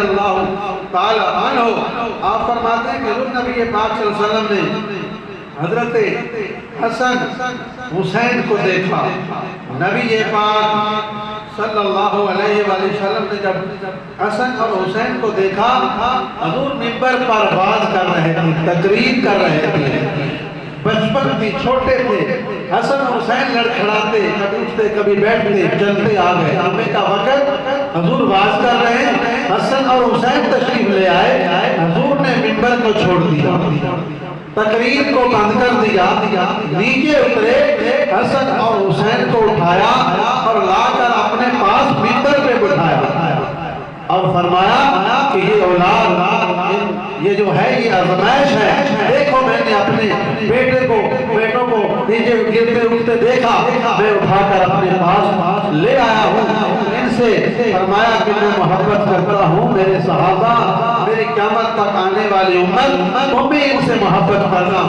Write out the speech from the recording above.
اللہ تعالی عنہ، آپ فرماتے ہیں کہ نبی پاک صلی اللہ علیہ وسلم نے حضرت حسن حسین کو دیکھا۔ نبی پاک صلی اللہ علیہ وآلہ وسلم نے جب حسن اور حسین کو دیکھا، حضور منبر پر واز کر رہے تھے، تقریر کر رہے تھے، بچپن بھی چھوٹے تھے، حسن اور حسین لڑکھڑاتے، کبھی اٹھتے کبھی بیٹھتے، چلتے آگئے، آمے کا وقت حضور واز کر رہے ہیں، حسن اور حسین تشریف لے آئے، حضور نے منبر کو چھوڑ دیا، تقریر کو بند کر دیا، نیچے اترے، حسن اور حسین کو اٹھایا اور لا کر اپنے پاس منبر پہ بٹھایا اور فرمایا کہ یہ اولاد، یہ جو ہے یہ آزمائش ہے، دیکھو میں نے اپنے بیٹوں کو نیچے گرتے اٹھتے دیکھا، میں اٹھا کر اپنے پاس لے آیا ہوں، ان سے فرمایا کہ میں محبت کرتا ہوں، میرے صحابہ، میری قیامت تک آنے والی امت، تم بھی ان سے محبت کرنا۔